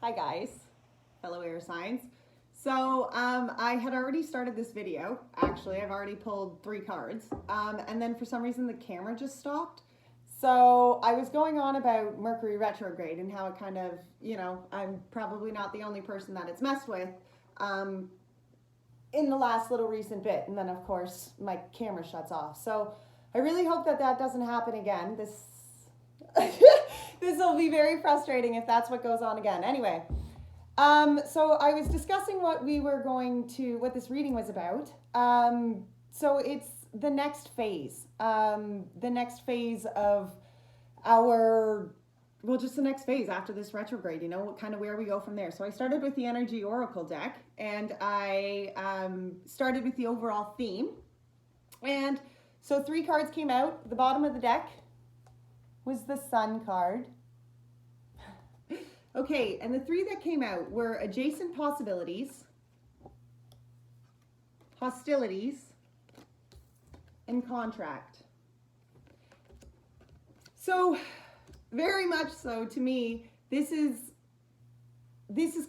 Hi guys, fellow air signs. So I had already started this video. Actually, I've already pulled 3 cards. And then for some reason the camera just stopped. So I was going on about Mercury retrograde and how it kind of, I'm probably not the only person that it's messed with in the last little recent bit. And then of course my camera shuts off. So I really hope that that doesn't happen again. This will be very frustrating if that's what goes on again. Anyway, so I was discussing what this reading was about. So it's the next phase. The next phase of just the next phase after this retrograde, kind of where we go from there. So I started with the Energy Oracle deck, and I started with the overall theme. And so 3 cards came out. The bottom of the deck was the Sun card. Okay, and the 3 that came out were adjacent possibilities, hostilities, and contract. So, very much so to me, this is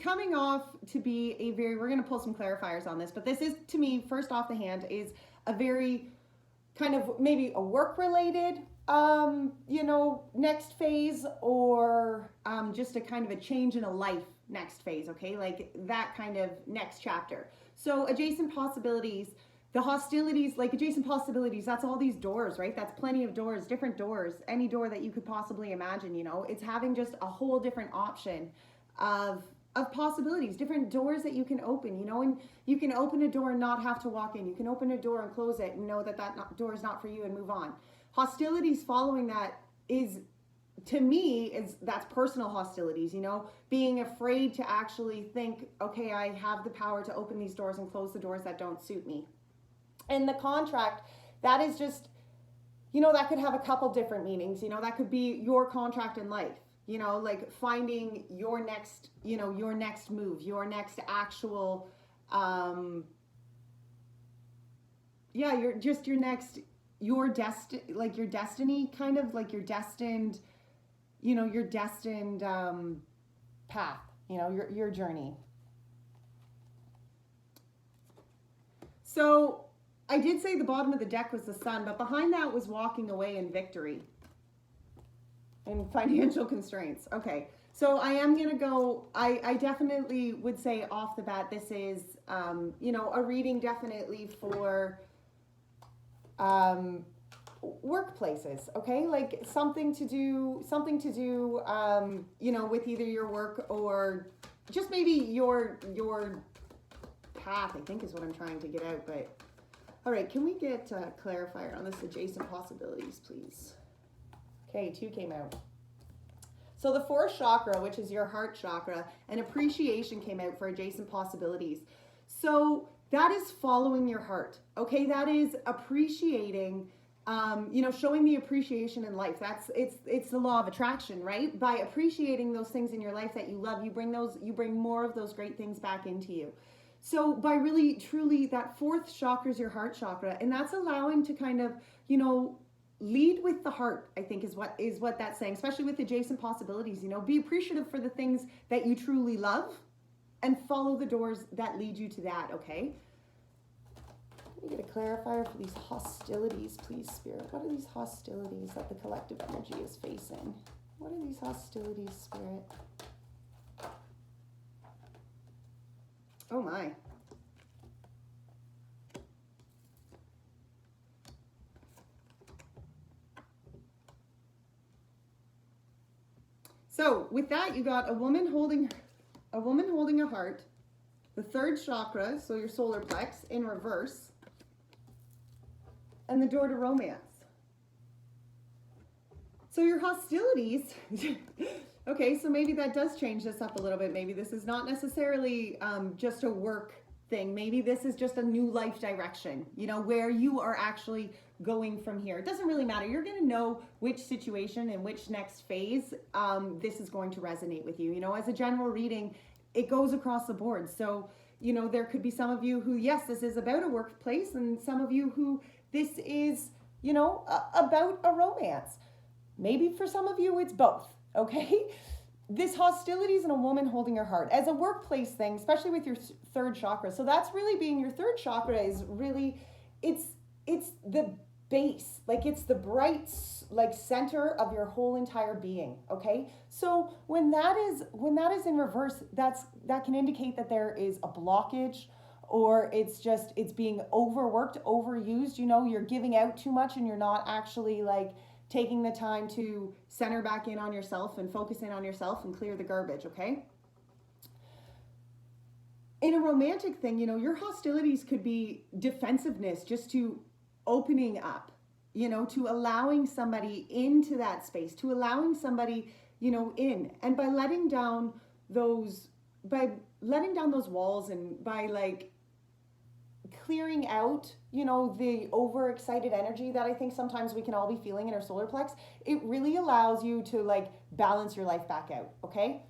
coming off to be we're going to pull some clarifiers on this, but this is, to me, first off the hand, is a very kind of maybe a work-related next phase, or just a kind of a change in a life next phase, okay? Like that kind of next chapter. So adjacent possibilities, the hostilities, like adjacent possibilities, that's all these doors, right? That's plenty of doors, different doors, any door that you could possibly imagine, it's having just a whole different option of possibilities, different doors that you can open, and you can open a door and not have to walk in. You can open a door and close it and know that door is not for you and move on. Hostilities following that is, to me, that's personal hostilities, being afraid to actually think, okay, I have the power to open these doors and close the doors that don't suit me. And the contract, that is just, that could have a couple different meanings. That could be your contract in life, like finding your next move, your next actual, your destiny, kind of like your destined, path, your journey. So I did say the bottom of the deck was the Sun, but behind that was walking away in victory and financial constraints. Okay, so I am going to go, I definitely would say off the bat, this is, a reading definitely for workplaces, okay? Like something to do, with either your work or just maybe your path, I think is what I'm trying to get out. But all right, can we get a clarifier on this adjacent possibilities, please? Okay, 2 came out. So the 4th chakra, which is your heart chakra, and appreciation came out for adjacent possibilities. So that is following your heart, okay? That is appreciating, showing the appreciation in life. It's the law of attraction, right? By appreciating those things in your life that you love, you bring more of those great things back into you. So by really, truly, that 4th chakra is your heart chakra, and that's allowing to kind of, lead with the heart, I think is what that's saying, especially with adjacent possibilities. Be appreciative for the things that you truly love and follow the doors that lead you to that, okay? Let me get a clarifier for these hostilities, please, Spirit. What are these hostilities that the collective energy is facing? What are these hostilities, Spirit? Oh my. So with that, you got a woman holding a heart, the 3rd chakra, so your solar plex, in reverse, and the door to romance. So your hostilities, okay, so maybe that does change this up a little bit. Maybe this is not necessarily just a work thing. Maybe this is just a new life direction, where you are actually going from here. It doesn't really matter. You're going to know which situation and which next phase this is going to resonate with you. As a general reading, it goes across the board. So, there could be some of you who, yes, this is about a workplace, and some of you who this is, about a romance. Maybe for some of you it's both, okay? this hostility is in a woman holding her heart as a workplace thing, especially with your third chakra. So that's really being your third chakra is really, it's the base, like it's the bright like center of your whole entire being. Okay, so when that is in reverse, that can indicate that there is a blockage, or it's being overworked, overused. You know, you're giving out too much and you're not actually like taking the time to center back in on yourself and focus in on yourself and clear the garbage. Okay, in a romantic thing, you know, your hostilities could be defensiveness, just to opening up, you know, to allowing somebody into that space, to allowing somebody, you know, in. And by letting down those walls, and by like clearing out, you know, the overexcited energy that I think sometimes we can all be feeling in our solar plex, it really allows you to like balance your life back out. Okay,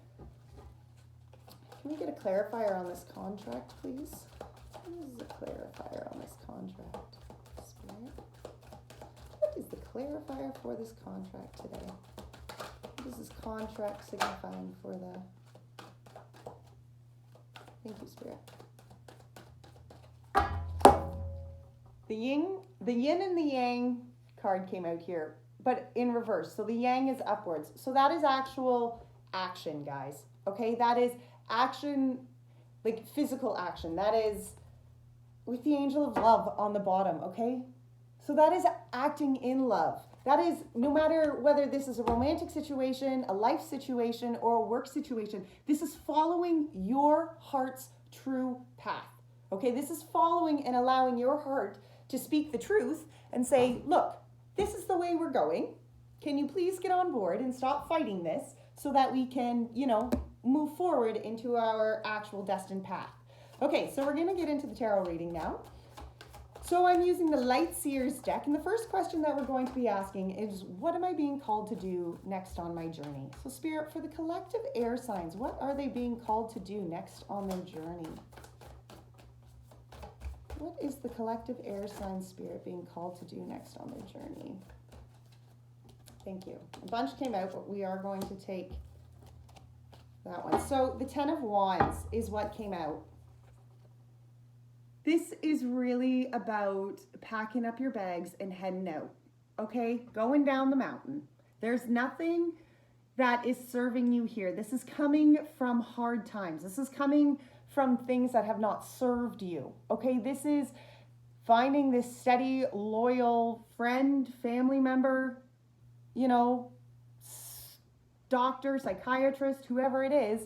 can we get a clarifier on this contract, please? What is a clarifier on this contract? Spirit, what is the clarifier for this contract today? What is this contract signifying for the... Thank you, Spirit. The yin and the yang card came out here, but in reverse. So the yang is upwards. So that is actual action, guys. Okay, that is action, like physical action. That is with the angel of love on the bottom. Okay, so that is acting in love. That is, no matter whether this is a romantic situation, a life situation, or a work situation, this is following your heart's true path. Okay, this is following and allowing your heart to speak the truth and say, look, this is the way we're going. Can you please get on board and stop fighting this so that we can, you know, move forward into our actual destined path. Okay, so we're going to get into the tarot reading now. So I'm using the Light Seers deck, and the first question that we're going to be asking is, what am I being called to do next on my journey? So Spirit, for the collective air signs, what are they being called to do next on their journey? What is the collective air sign Spirit being called to do next on their journey? Thank you. A bunch came out, but we are going to take that one. So the 10 of Wands is what came out. This is really about packing up your bags and heading out, okay? Going down the mountain. There's nothing that is serving you here. This is coming from hard times. This is coming from things that have not served you, okay? This is finding this steady, loyal friend, family member, you know, doctor, psychiatrist, whoever it is,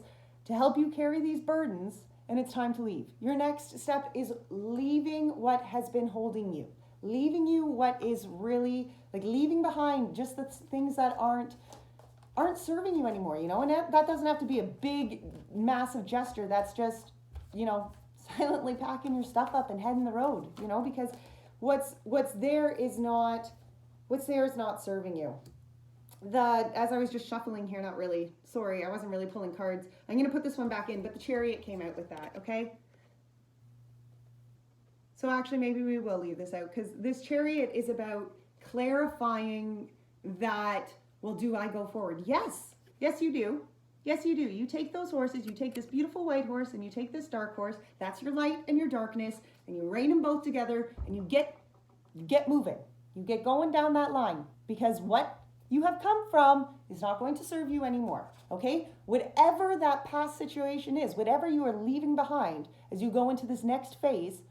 to help you carry these burdens, and it's time to leave. Your next step is leaving what has been holding you, leaving you what is really, like leaving behind just the things that aren't serving you anymore, you know, and that doesn't have to be a big, massive gesture. That's just, you know, silently packing your stuff up and heading the road, you know, because what's there is not serving you. As I was just shuffling here, not really, sorry, I wasn't really pulling cards. I'm going to put this one back in, but the Chariot came out with that, okay? So actually, maybe we will leave this out, because this Chariot is about clarifying that, well, do I go forward? Yes, yes you do. Yes, you do. You take those horses, you take this beautiful white horse and you take this dark horse. That's your light and your darkness, and you rein them both together, and you get moving. You get going down that line, because what you have come from is not going to serve you anymore, okay? Whatever that past situation is, whatever you are leaving behind as you go into this next phase,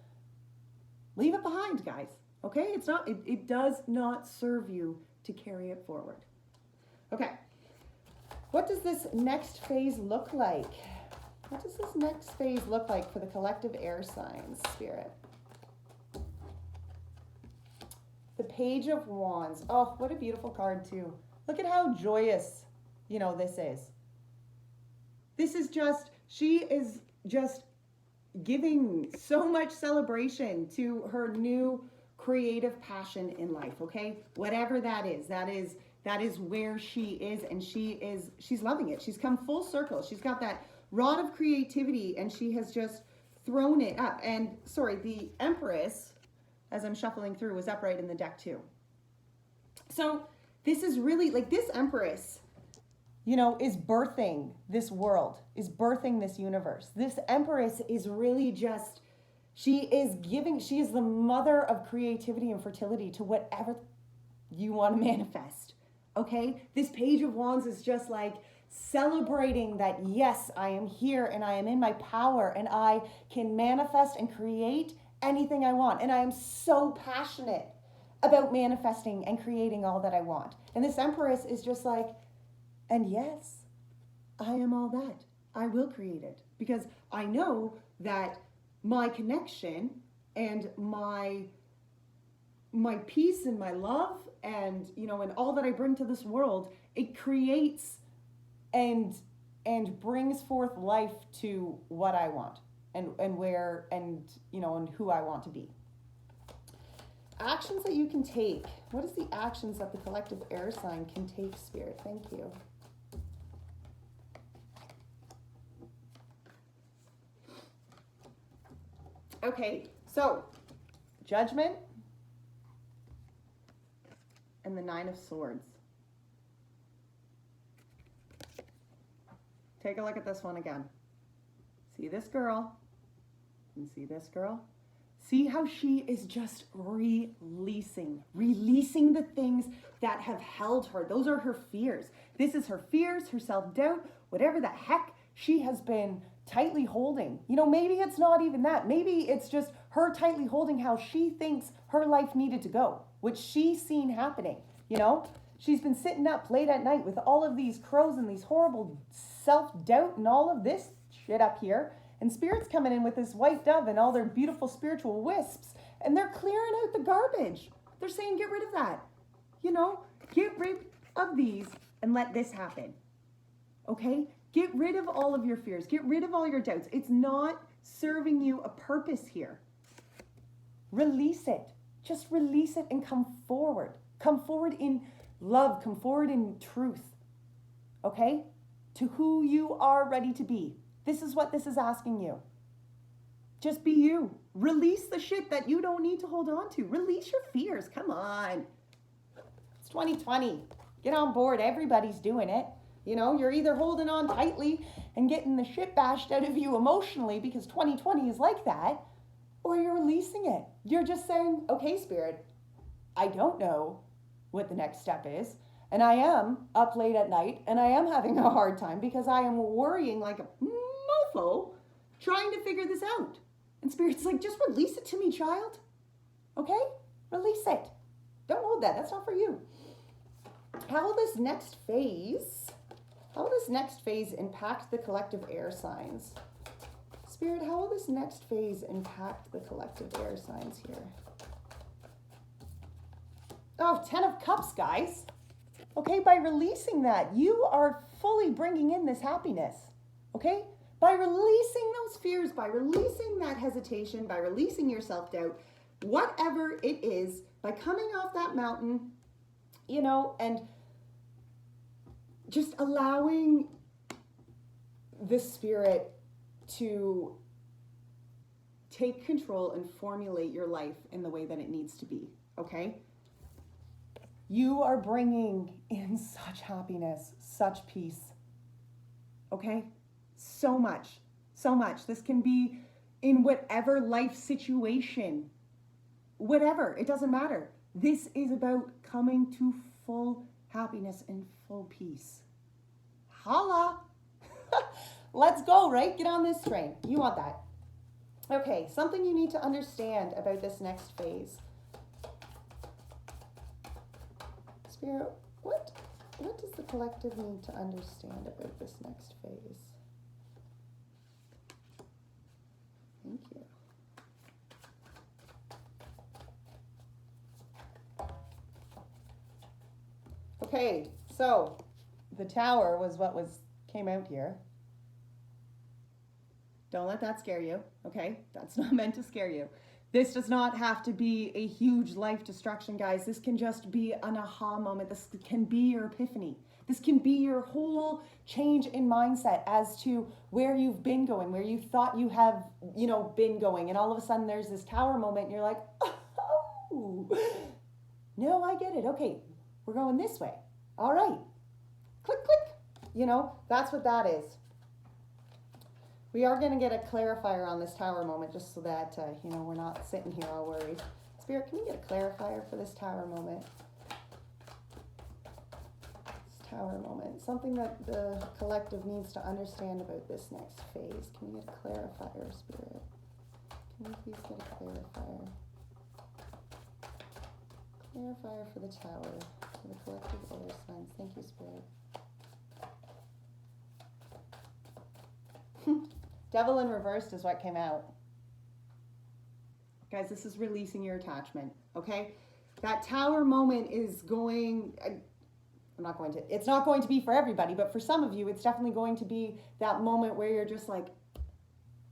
leave it behind, guys, okay? It does not serve you to carry it forward. Okay, what does this next phase look like? What does this next phase look like for the collective air signs, Spirit? The Page of Wands. Oh, what a beautiful card too. Look at how joyous, you know, this is. This is just, she is just giving so much celebration to her new creative passion in life, okay? Whatever that is where she is, and she's loving it. She's come full circle. She's got that rod of creativity, and she has just thrown it up. And sorry, the Empress, as I'm shuffling through, was upright in the deck too. So this is really, like, this Empress is birthing this world, is birthing this universe. This Empress is really just, she is the mother of creativity and fertility to whatever you want to manifest. Okay? This Page of Wands is just like celebrating that, yes, I am here and I am in my power and I can manifest and create anything I want. And I am so passionate about manifesting and creating all that I want. And this Empress is just like, and yes, I am all that. I will create it because I know that my connection and my peace and my love and, and all that I bring to this world, it creates and brings forth life to what I want and where and who I want to be. Actions that you can take. What is the actions that the collective air sign can take, Spirit? Thank you. Okay, so Judgment and the Nine of Swords. Take a look at this one again. See this girl and see this girl. See how she is just releasing the things that have held her. Those are her fears. This is her fears, her self-doubt, whatever the heck she has been tightly holding. Maybe it's not even that. Maybe it's just her tightly holding how she thinks her life needed to go, which she's seen happening. She's been sitting up late at night with all of these crows and these horrible self-doubt and all of this shit up here. And Spirit's coming in with this white dove and all their beautiful spiritual wisps. And they're clearing out the garbage. They're saying, get rid of that. Get rid of these and let this happen. Okay? Get rid of all of your fears. Get rid of all your doubts. It's not serving you a purpose here. Release it. Just release it and come forward. Come forward in love. Come forward in truth. Okay? To who you are ready to be. This is what this is asking you. Just be you. Release the shit that you don't need to hold on to. Release your fears. Come on. It's 2020. Get on board. Everybody's doing it. You're either holding on tightly and getting the shit bashed out of you emotionally because 2020 is like that, or you're releasing it. You're just saying, okay, Spirit, I don't know what the next step is. And I am up late at night and I am having a hard time because I am worrying like a mofo trying to figure this out. And Spirit's like, just release it to me, child. Okay? Release it. Don't hold that. That's not for you. How will this next phase impact the collective air signs? Spirit, how will this next phase impact the collective air signs here? Oh, 10 of Cups, guys. Okay, by releasing that, you are fully bringing in this happiness. Okay? By releasing those fears, by releasing that hesitation, by releasing your self-doubt, whatever it is, by coming off that mountain, and just allowing the Spirit to take control and formulate your life in the way that it needs to be, okay? You are bringing in such happiness, such peace, okay? So much. This can be in whatever life situation, whatever, it doesn't matter. This is about coming to full happiness and full peace. Holla! Let's go, right? Get on this train. You want that. Okay, something you need to understand about this next phase. Spirit, what does the collective need to understand about this next phase? Thank you. Okay, so the Tower was what came out here. Don't let that scare you, okay? That's not meant to scare you. This does not have to be a huge life destruction, guys. This can just be an aha moment. This can be your epiphany. This can be your whole change in mindset as to where you've been going, where you thought you have, been going. And all of a sudden there's this Tower moment and you're like, oh, no, I get it. Okay, we're going this way. All right. Click, click. you know, that's what that is. We are going to get a clarifier on this tower moment just so that, you know, we're not sitting here all worried. Spirit, can we get a clarifier for this tower moment? This tower moment. Something that the collective needs to understand about this next phase. Can we get a clarifier, Spirit? Can we please get a clarifier? Clarifier for the tower, for the collective air signs. Thank you, Spirit. Devil in reversed is what came out. Guys, this is releasing your attachment, okay? That tower moment is going, it's not going to be for everybody, but for some of you, it's definitely going to be that moment where you're just like,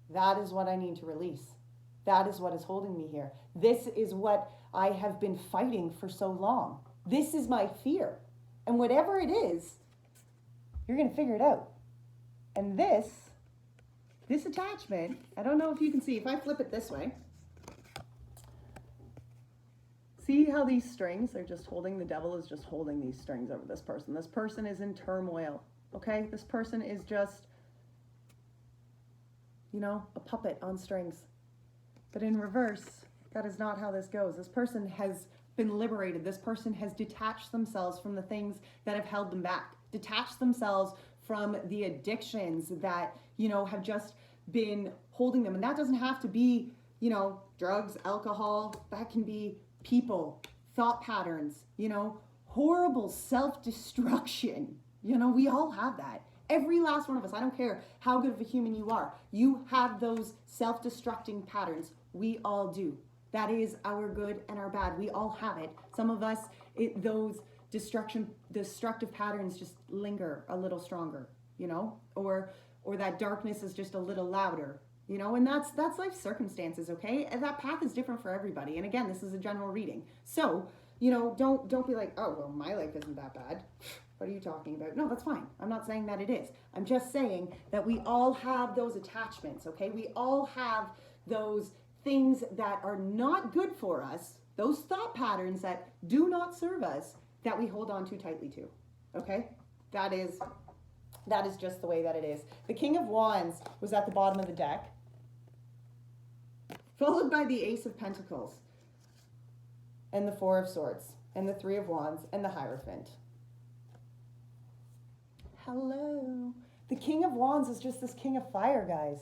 that is what I need to release. That is what is holding me here. This is what I have been fighting for so long. This is my fear. And whatever it is, you're going to figure it out. And this attachment, I don't know if you can see, if I flip it this way, see how these strings are just holding, the devil is just holding these strings over this person. This person is in turmoil, okay? This person is just, you know, a puppet on strings. But in reverse, that is not how this goes. This person has been liberated. This person has detached themselves from the things that have held them back, detached themselves from the addictions that, you know, have just been holding them. And that doesn't have to be, you know, drugs, alcohol. That can be people, thought patterns, you know, horrible self-destruction. You know, we all have that. Every last one of us, I don't care how good of a human you are, you have those self-destructing patterns. We all do. That is our good and our bad. We all have it. Some of us, those destructive patterns just linger a little stronger, you know, or that darkness is just a little louder, you know, and that's life circumstances, okay? And that path is different for everybody. And again, this is a general reading. So, you know, don't be like, oh, well, my life isn't that bad. What are you talking about? No, that's fine. I'm not saying that it is. I'm just saying that we all have those attachments, okay? We all have those things that are not good for us, those thought patterns that do not serve us, that we hold on too tightly to, okay? That is just the way that it is. The King of Wands was at the bottom of the deck, followed by the Ace of Pentacles, and the Four of Swords, and the Three of Wands, and the Hierophant. Hello. The King of Wands is just this King of Fire, guys,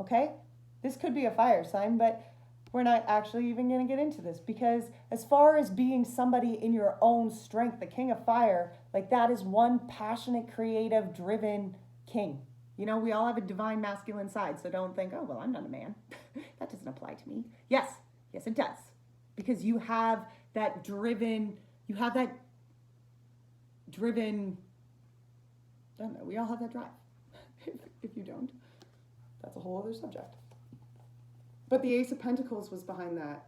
okay? This could be a fire sign, but we're not actually even going to get into this, because as far as being somebody in your own strength, the King of Fire, like, that is one passionate, creative, driven king. You know, we all have a divine masculine side, so don't think, oh, well, I'm not a man. That doesn't apply to me. Yes, it does. Because you have that driven, I don't know, we all have that drive. If you don't, that's a whole other subject. But the Ace of Pentacles was behind that.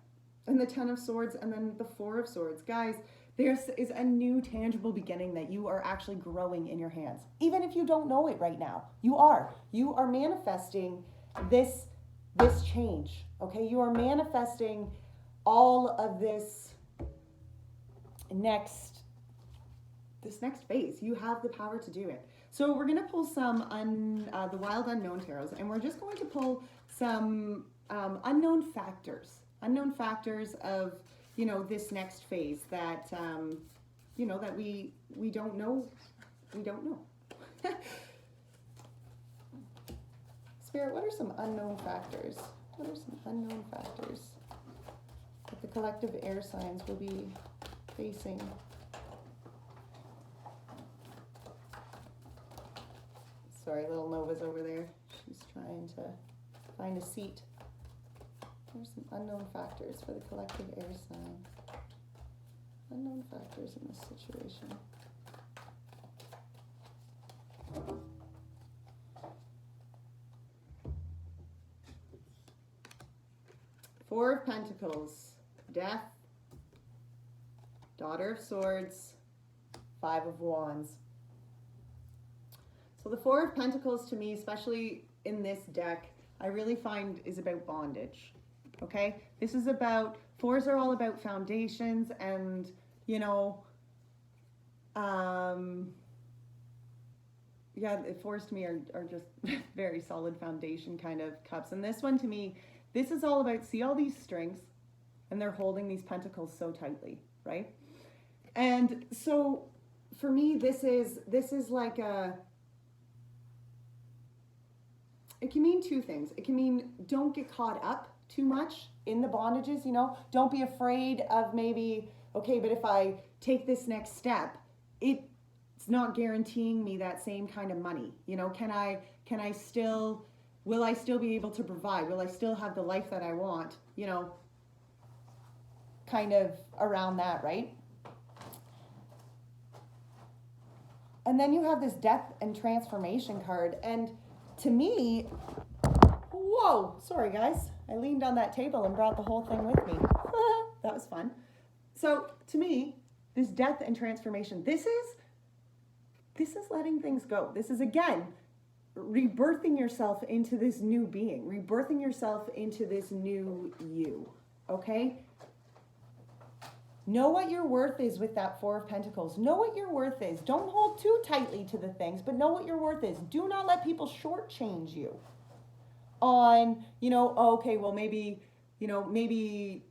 And the Ten of Swords, and then the Four of Swords. Guys, there is a new tangible beginning that you are actually growing in your hands. Even if you don't know it right now, you are. You are manifesting this change, okay? You are manifesting all of this next phase. You have the power to do it. So we're going to pull some the Wild Unknown Tarots, and we're just going to pull some unknown factors of, you know, this next phase that, you know, that we don't know. Spirit, what are some unknown factors? What are some unknown factors that the collective air signs will be facing? Sorry, little Nova's over there. She's trying to find a seat. There's some unknown factors for the collective air signs. Unknown factors in this situation. Four of Pentacles, Death, Daughter of Swords, Five of Wands. So the Four of Pentacles, to me, especially in this deck, I really find is about bondage. Okay, this is about, fours are all about foundations and, you know, yeah, the fours to me are just very solid foundation kind of cups. And this one to me, this is all about, see all these strings, and they're holding these pentacles so tightly, right? And so for me, this is like it can mean two things. It can mean don't get caught up too much in the bondages, you know, don't be afraid of maybe, okay, but if I take this next step, it's not guaranteeing me that same kind of money. You know, will I still be able to provide? Will I still have the life that I want? You know, kind of around that, right? And then you have this death and transformation card. And to me, whoa, sorry guys. I leaned on that table and brought the whole thing with me. That was fun. So to me, this death and transformation, this is letting things go. This is, again, rebirthing yourself into this new being, rebirthing yourself into this new you, okay? Know what your worth is with that Four of Pentacles. Know what your worth is. Don't hold too tightly to the things, but know what your worth is. Do not let people shortchange you on, you know, okay, well, maybe, you know, maybe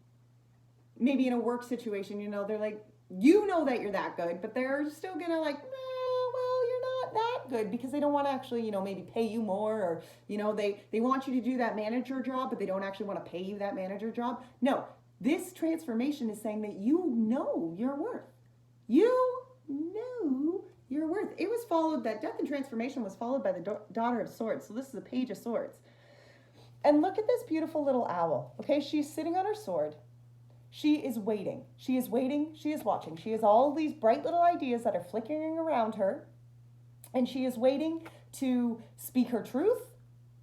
in a work situation, you know, they're like, you know that you're that good, but they're still gonna like, well, you're not that good, because they don't want to actually, you know, maybe pay you more, or, you know, they want you to do that manager job, but they don't actually want to pay you that manager job. No, this transformation is saying that you know your worth. You know your worth. It was followed, that death and transformation was followed by the Daughter of Swords. So this is a Page of Swords. And look at this beautiful little owl. Okay, she's sitting on her sword. She is waiting. She is waiting. She is watching. She has all these bright little ideas that are flickering around her. And she is waiting to speak her truth.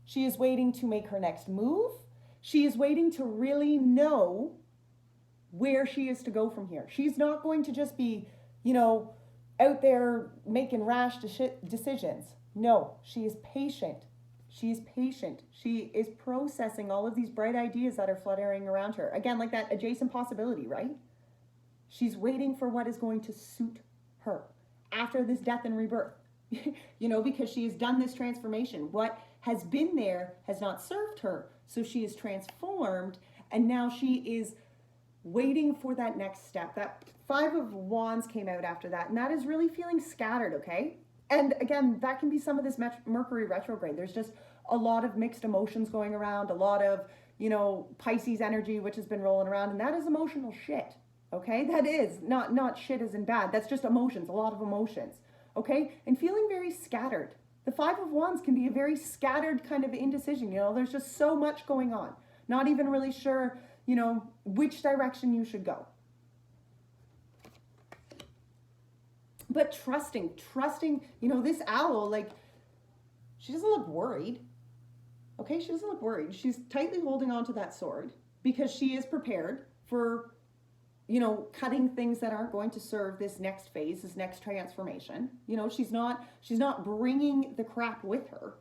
She is waiting to make her next move. She is waiting to really know where she is to go from here. She's not going to just be, you know, out there making rash decisions. No, she is patient. She is patient. She is processing all of these bright ideas that are fluttering around her. Again, like that adjacent possibility, right? She's waiting for what is going to suit her after this death and rebirth. You know, because she has done this transformation. What has been there has not served her. So she is transformed, and now she is waiting for that next step. That Five of Wands came out after that, and that is really feeling scattered, okay? And again, that can be some of this Mercury retrograde. There's just a lot of mixed emotions going around, a lot of, you know, Pisces energy, which has been rolling around, and that is emotional shit, okay? That is not shit as in bad. That's just emotions, a lot of emotions, okay? And feeling very scattered. The Five of Wands can be a very scattered kind of indecision. You know, there's just so much going on. Not even really sure, you know, which direction you should go. But trusting, you know, this owl, like, she doesn't look worried. Okay, she doesn't look worried. She's tightly holding on to that sword because she is prepared for, you know, cutting things that aren't going to serve this next phase, this next transformation. You know, she's not bringing the crap with her.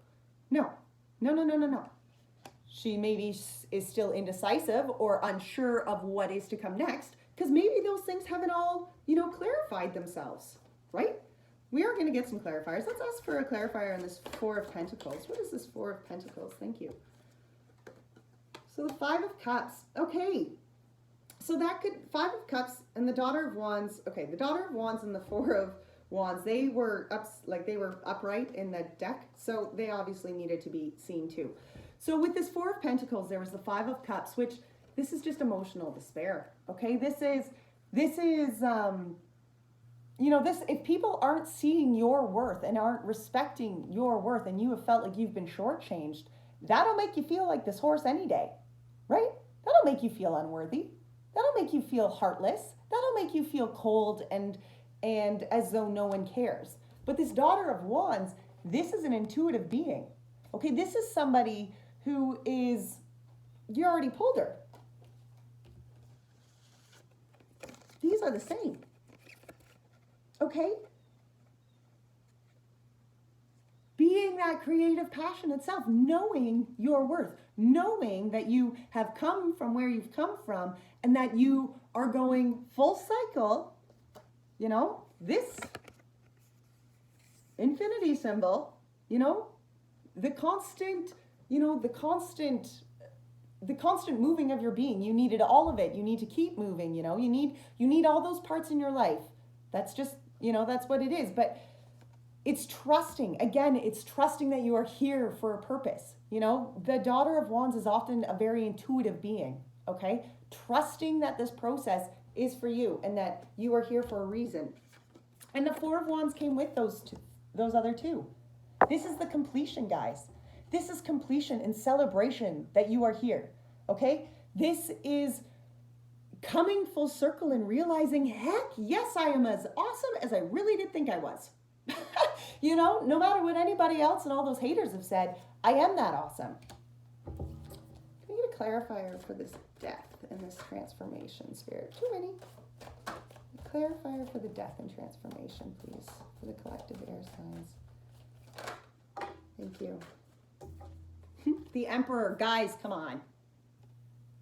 No. She maybe is still indecisive or unsure of what is to come next, because maybe those things haven't all, you know, clarified themselves, right? We are going to get some clarifiers. Let's ask for a clarifier on this Four of Pentacles. What is this Four of Pentacles? Thank you. So the Five of Cups. Okay. So that could, Five of Cups and the Daughter of Wands. Okay, the Daughter of Wands and the Four of Wands, they were upright in the deck, so they obviously needed to be seen too. So with this Four of Pentacles, there was the Five of Cups, which this is just emotional despair. Okay, this is you know, this, if people aren't seeing your worth and aren't respecting your worth, and you have felt like you've been shortchanged, that'll make you feel like this horse any day, right? That'll make you feel unworthy. That'll make you feel heartless. That'll make you feel cold and as though no one cares. But this Daughter of Wands, this is an intuitive being. Okay, this is somebody who is, you already pulled her. These are the same. Okay? Being that creative passion itself, knowing your worth, knowing that you have come from where you've come from, and that you are going full cycle, you know, this infinity symbol, you know, the constant, the constant moving of your being. You needed all of it. You need to keep moving, you need all those parts in your life. That's just, that's what it is. But it's trusting. Again, it's trusting that you are here for a purpose. The Daughter of Wands is often a very intuitive being, okay? Trusting that this process is for you and that you are here for a reason. And the Four of Wands came with those other two. This is the completion, guys. This is completion and celebration that you are here, okay? This is coming full circle and realizing, heck, yes, I am as awesome as I really did think I was. No matter what anybody else and all those haters have said, I am that awesome. Can we get a clarifier for this death and this transformation, Spirit? Too many. A clarifier for the death and transformation, please, for the collective air signs. Thank you. The Emperor, guys, come on.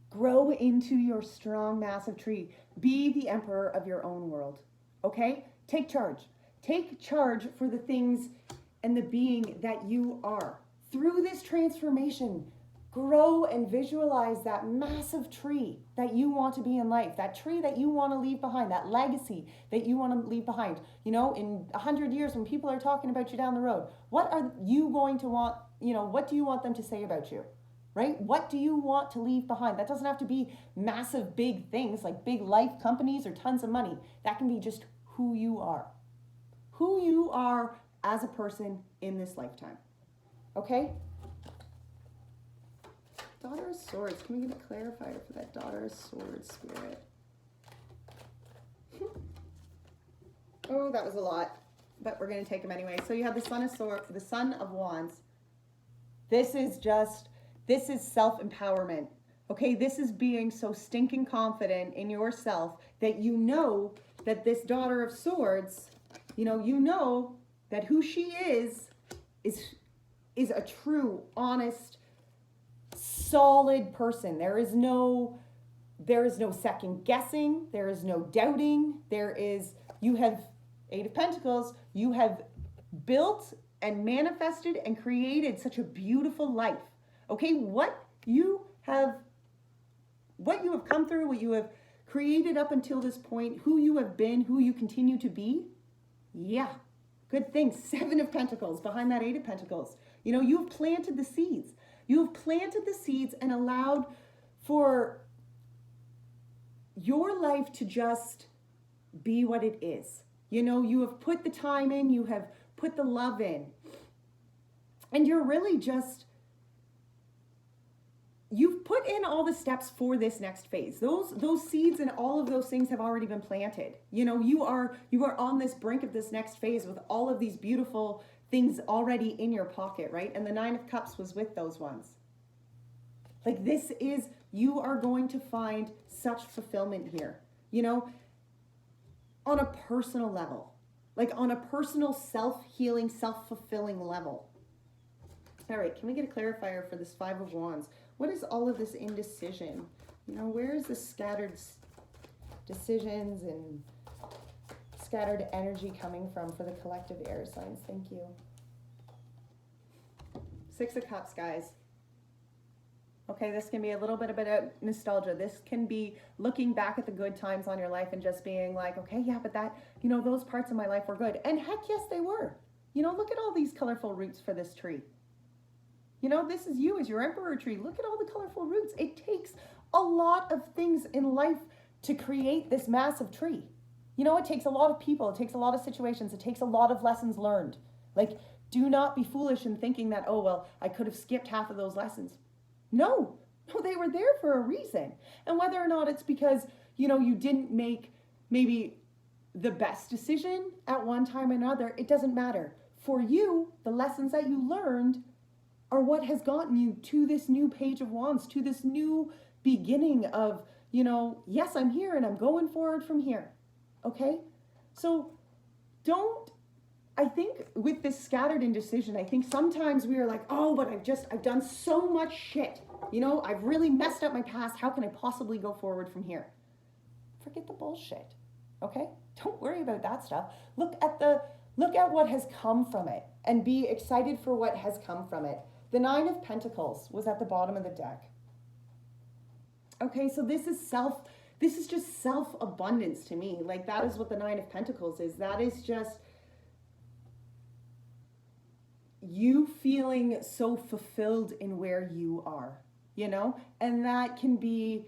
Grow into your strong, massive tree. Be the emperor of your own world, okay? Take charge. Take charge for the things and the being that you are. Through this transformation, grow and visualize that massive tree that you want to be in life, that tree that you want to leave behind, that legacy that you want to leave behind. In 100 years when people are talking about you down the road, what are you going to want, what do you want them to say about you? Right? What do you want to leave behind? That doesn't have to be massive, big things like big life companies or tons of money. That can be just who you are. Who you are as a person in this lifetime. Okay? Daughter of Swords. Can we get a clarifier for that Daughter of Swords, Spirit? Oh, that was a lot. But we're going to take them anyway. So you have the Son of Wands. This is self-empowerment. Okay? This is being so stinking confident in yourself that you know that this Daughter of Swords, you know that who she is a true, honest, solid person. There is no second guessing. There is no doubting. You have Eight of Pentacles. You have built and manifested and created such a beautiful life. Okay, what you have come through, what you have created up until this point, who you have been, who you continue to be. Yeah, good thing. Seven of Pentacles behind that Eight of Pentacles. You've planted the seeds. You've planted the seeds and allowed for your life to just be what it is. You have put the time in, you have put the love in. And you're really just, you've put in all the steps for this next phase. Those seeds and all of those things have already been planted. You are on this brink of this next phase with all of these beautiful things already in your pocket, right? And the Nine of Cups was with those ones. Like you are going to find such fulfillment here, on a personal level, like on a personal self-healing, self-fulfilling level. All right, can we get a clarifier for this Five of Wands? What is all of this indecision? Where is the scattered decisions and scattered energy coming from for the collective air signs? Thank you. Six of Cups, guys. Okay, this can be a little bit of nostalgia. This can be looking back at the good times on your life and just being like, okay, yeah, but that, those parts of my life were good. And heck yes, they were. Look at all these colorful roots for this tree. This is you as your Emperor tree. Look at all the colorful roots. It takes a lot of things in life to create this massive tree. It takes a lot of people. It takes a lot of situations. It takes a lot of lessons learned. Like, do not be foolish in thinking that, oh, well, I could have skipped half of those lessons. No, they were there for a reason. And whether or not it's because, you didn't make maybe the best decision at one time or another, it doesn't matter. For you, the lessons that you learned are what has gotten you to this new Page of Wands, to this new beginning of, yes, I'm here and I'm going forward from here. Okay? So I think with this scattered indecision, I think sometimes we are like, oh, but I've done so much shit. I've really messed up my past. How can I possibly go forward from here? Forget the bullshit. Okay? Don't worry about that stuff. Look at what has come from it. and be excited for what has come from it. The Nine of Pentacles was at the bottom of the deck. Okay, so this is just self-abundance to me. Like, that is what the Nine of Pentacles is. That is just you feeling so fulfilled in where you are, you know? And that can be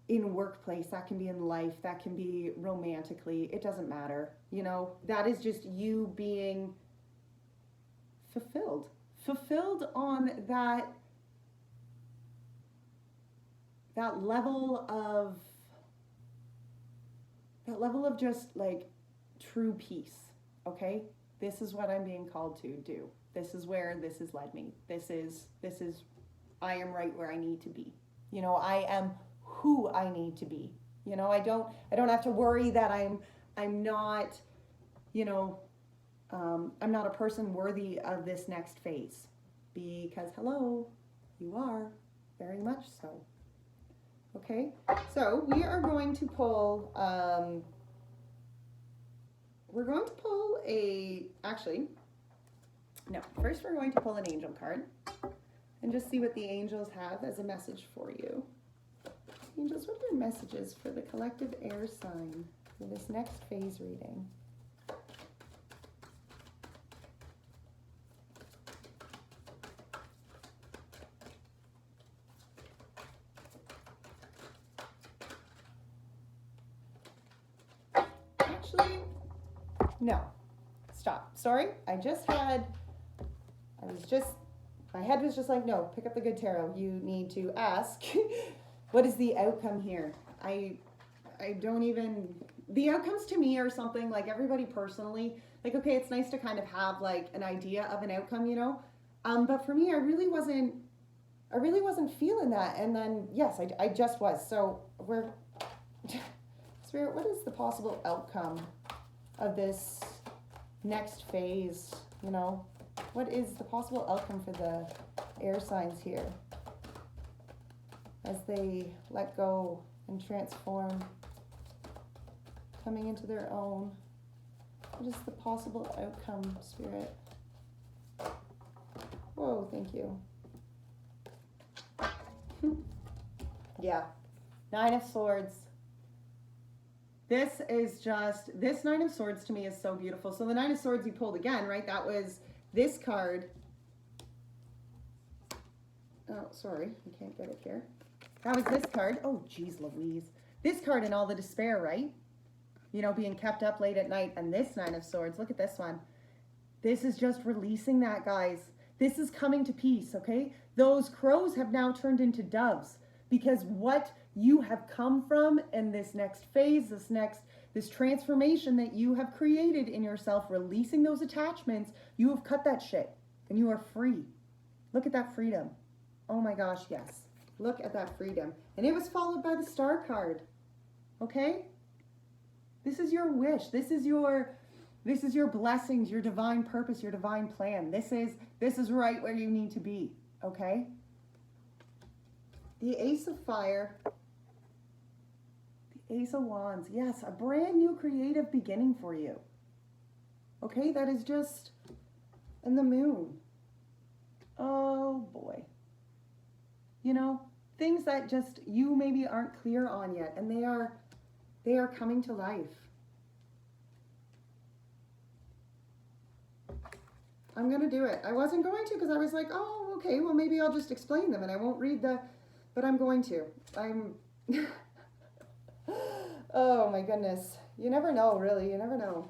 in workplace, that can be in life, that can be romantically, it doesn't matter, you know? That is just you being fulfilled on that level of just like true peace. Okay, this is what I'm being called to do. This is where this has led me. This is I am right where I need to be. You know, I am who I need to be. You know, I don't have to worry that I'm not, you know, I'm not a person worthy of this next phase, because hello, you are very much so. Okay, so we are going to pull, first we're going to pull an angel card and just see what the angels have as a message for you. Angels, what are your messages for the collective air sign for this next phase reading? No, stop. Sorry, my head was just like, no, pick up the good tarot. You need to ask, what is the outcome here? I don't even, the outcomes to me are something like everybody personally, like, okay, it's nice to kind of have like an idea of an outcome, you know? But for me, I really wasn't feeling that. And then, yes, I just was. So Spirit, what is the possible outcome of this next phase? You know, what is the possible outcome for the air signs here as they let go and transform, coming into their own? What is the possible outcome, Spirit? Whoa, thank you. Yeah, Nine of Swords. This Nine of Swords to me is so beautiful. So the Nine of Swords you pulled again, right? That was this card. Oh, sorry, I can't get it here. That was this card. Oh, geez Louise. This card in all the despair, right? You know, being kept up late at night. And this Nine of Swords, look at this one. This is just releasing that, guys. This is coming to peace, okay? Those crows have now turned into doves, because what you have come from in this next phase, this transformation that you have created in yourself, releasing those attachments, you have cut that shit and you are free. Look at that freedom. Oh my gosh, yes. Look at that freedom. And it was followed by the Star card. Okay? This is your wish. This is your blessings, your divine purpose, your divine plan. This is right where you need to be. Okay? The Ace of Fire. The Ace of Wands. Yes, a brand new creative beginning for you. Okay, that is just... And the Moon. Oh boy. You know, things that just you maybe aren't clear on yet, and they are coming to life. I'm going to do it. I wasn't going to, because I was like, oh, okay, well, maybe I'll just explain them and I won't read but I'm going to. Oh my goodness. You never know, really. You never know.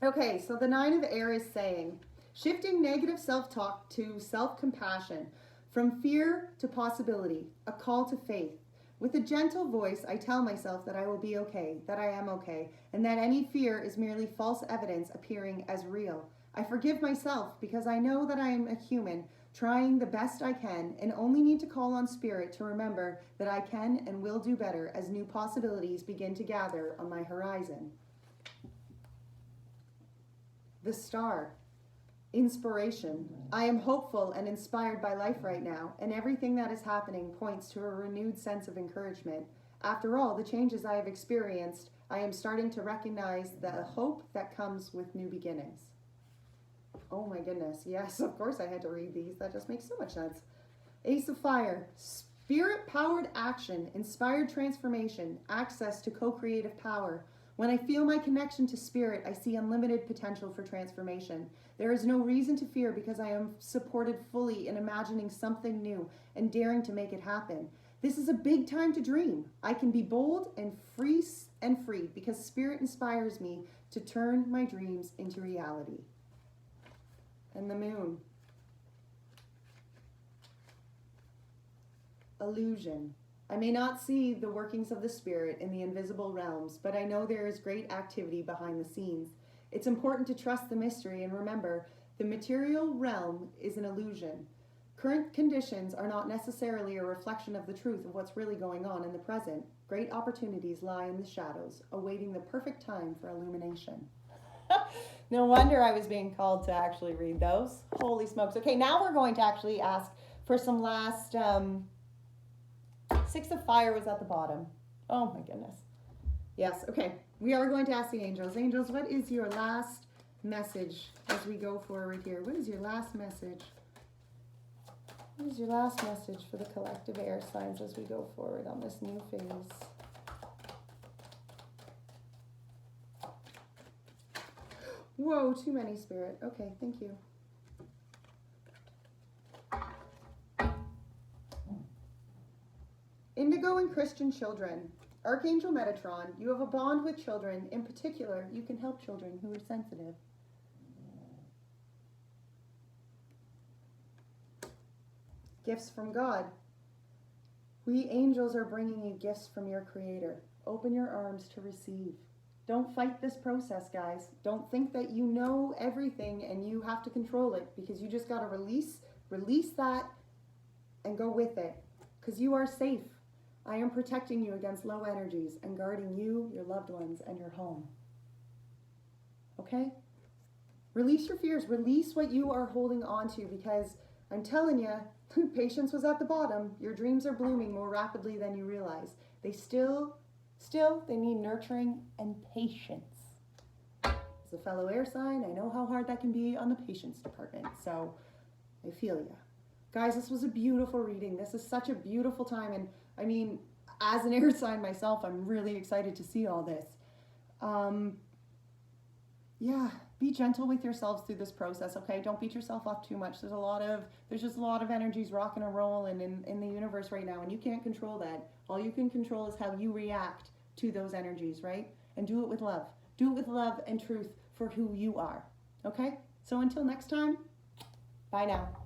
Okay, so the Nine of Air is saying, shifting negative self-talk to self-compassion, from fear to possibility, a call to faith. With a gentle voice, I tell myself that I will be okay, that I am okay, and that any fear is merely false evidence appearing as real. I forgive myself because I know that I am a human, trying the best I can, and only need to call on Spirit to remember that I can and will do better as new possibilities begin to gather on my horizon. The Star. Inspiration. I am hopeful and inspired by life right now, and everything that is happening points to a renewed sense of encouragement. After all the changes I have experienced, I am starting to recognize the hope that comes with new beginnings. Oh my goodness. Yes, of course I had to read these. That just makes so much sense. Ace of Fire. Spirit-powered action, inspired transformation, access to co-creative power. When I feel my connection to spirit, I see unlimited potential for transformation. There is no reason to fear because I am supported fully in imagining something new and daring to make it happen. This is a big time to dream. I can be bold and free because spirit inspires me to turn my dreams into reality. And the Moon. Illusion. I may not see the workings of the spirit in the invisible realms, but I know there is great activity behind the scenes. It's important to trust the mystery and remember, the material realm is an illusion. Current conditions are not necessarily a reflection of the truth of what's really going on in the present. Great opportunities lie in the shadows, awaiting the perfect time for illumination. No wonder I was being called to actually read those. Holy smokes. Okay, now we're going to actually ask for some last... Six of Fire was at the bottom. Oh my goodness. Yes, okay. We are going to ask the angels. Angels, what is your last message as we go forward here? What is your last message? What is your last message for the collective air signs as we go forward on this new phase? Whoa, too many, Spirit. Okay, thank you. Indigo and Christian children. Archangel Metatron, you have a bond with children. In particular, you can help children who are sensitive. Gifts from God. We angels are bringing you gifts from your Creator. Open your arms to receive. Don't fight this process, guys. Don't think that you know everything and you have to control it, because you just got to release that and go with it, because you are safe. I am protecting you against low energies and guarding you, your loved ones, and your home. Okay? Release your fears. Release what you are holding on to, because I'm telling you, patience was at the bottom. Your dreams are blooming more rapidly than you realize. They still, they need nurturing and patience. As a fellow air sign, I know how hard that can be on the patience department, so I feel you. Guys, this was a beautiful reading. This is such a beautiful time, and I mean, as an air sign myself, I'm really excited to see all this. Yeah, be gentle with yourselves through this process, okay? Don't beat yourself up too much. There's just a lot of energies rocking and rolling in the universe right now, and you can't control that. All you can control is how you react to those energies, right? And do it with love. Do it with love and truth for who you are, okay? So until next time, bye now.